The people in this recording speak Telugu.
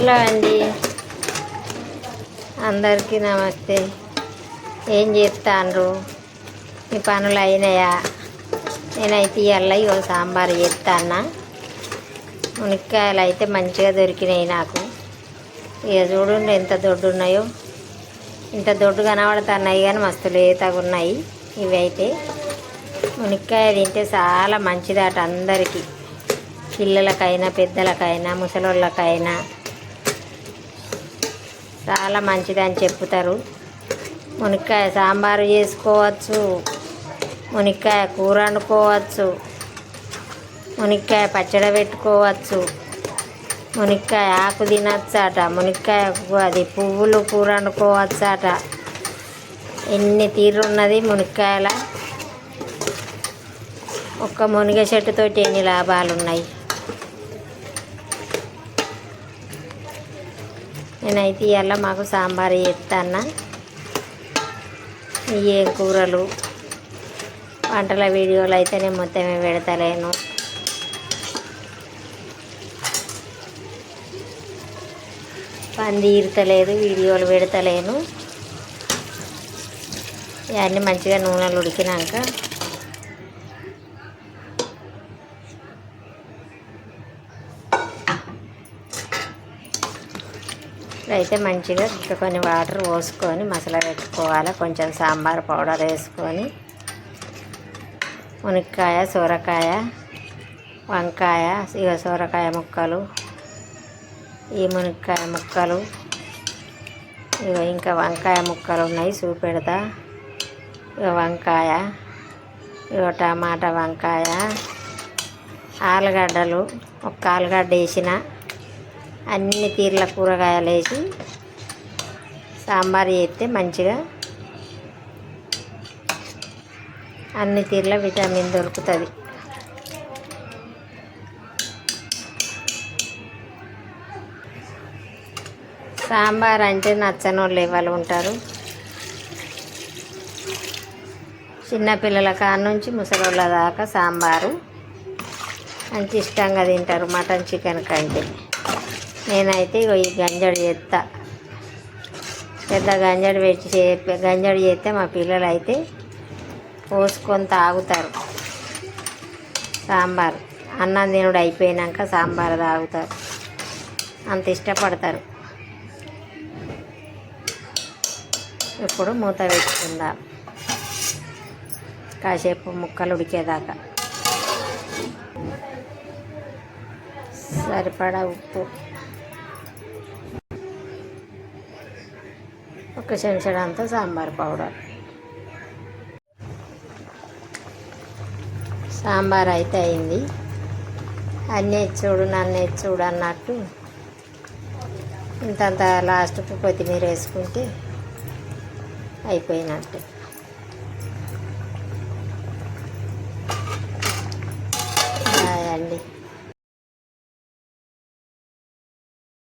హలో అండి, అందరికీ నమస్తే. ఏం చేస్తాండ్రు? మీ పనులు అయినాయా? నేనైతే ఇవాళ సాంబార్ చేస్తాను. మునక్కాయలు అయితే మంచిగా దొరికినాయి నాకు. ఇక చూడండి ఎంత దొడ్డు ఉన్నాయో. ఇంత దొడ్డు కనబడుతున్నాయి కానీ మస్తు లేతగా ఉన్నాయి. ఇవి అయితే మునక్కాయ తింటే చాలా మంచిదట అందరికీ, పిల్లలకైనా పెద్దలకైనా ముసలోళ్ళకైనా చాలా మంచిదని చెప్తారు. మునక్కాయ సాంబారు చేసుకోవచ్చు, మునక్కాయ కూర వండుకోవచ్చు, మునక్కాయ పచ్చడి పెట్టుకోవచ్చు, మునక్కాయ ఆకు తినచ్చట, మునక్కాయ అది పువ్వులు కూర వండుకోవచ్చట. ఎన్ని తీరు ఉన్నది మునక్కాయల. ఒక్క మునగ చెట్టుతోటి ఎన్ని లాభాలు ఉన్నాయి. నేనైతే ఇవాళ మాకు సాంబార్ చేస్తాను. ఏం కూరలు వంటల వీడియోలు అయితే నేను మొత్తమే పెడతలేను. పని తీరుతలేదు, వీడియోలు పెడతలేను. ఇవన్నీ మంచిగా నూనెలు ఉడికినాక అయితే మంచిగా ఇంకా కొన్ని వాటర్ పోసుకొని మసాలా పెట్టుకోవాలి. కొంచెం సాంబార్ పౌడర్ వేసుకొని మునక్కాయ, సొరకాయ, వంకాయ, ఇక సొరకాయ ముక్కలు, ఈ మునక్కాయ ముక్కలు, ఇక ఇంకా వంకాయ ముక్కలు ఉన్నాయి చూపెడతా. ఇక వంకాయ, ఇక టమాటా వంకాయ, ఆలుగడ్డలు, ఒక ఆలుగడ్డ వేసిన, అన్ని తీర్ల కూరగాయలు వేసి సాంబార్ చేస్తే మంచిగా అన్ని తీర్ల విటమిన్ దొరుకుతుంది. సాంబార్ అంటే నచ్చని వాళ్ళు ఎవరు ఉంటారు? చిన్నపిల్లల కాడ నుంచి ముసలోళ్ళ దాకా సాంబారు మంచి ఇష్టంగా తింటారు మటన్ చికెన్ కంటే. నేనైతే ఈ గంజడి చేస్తా. పెద్ద గంజడి చేస్తే మా పిల్లలు అయితే పోసుకొని తాగుతారు. సాంబార్ అన్నం తినుడు అయిపోయినాక సాంబార్ తాగుతారు, అంత ఇష్టపడతారు. ఇప్పుడు మూత పెట్టుకుందాం కాసేపు ముక్కలు ఉడికేదాకా. సరిపడా ఉప్పు, ఒక చెంచడంతో సాంబార్ పౌడర్. సాంబార్ అయితే అయింది. అన్నీ చూడు నన్ను చూడు అన్నట్టు ఇంతంత లాస్ట్కు కొత్తిమీర వేసుకుంటే అయిపోయినట్టు.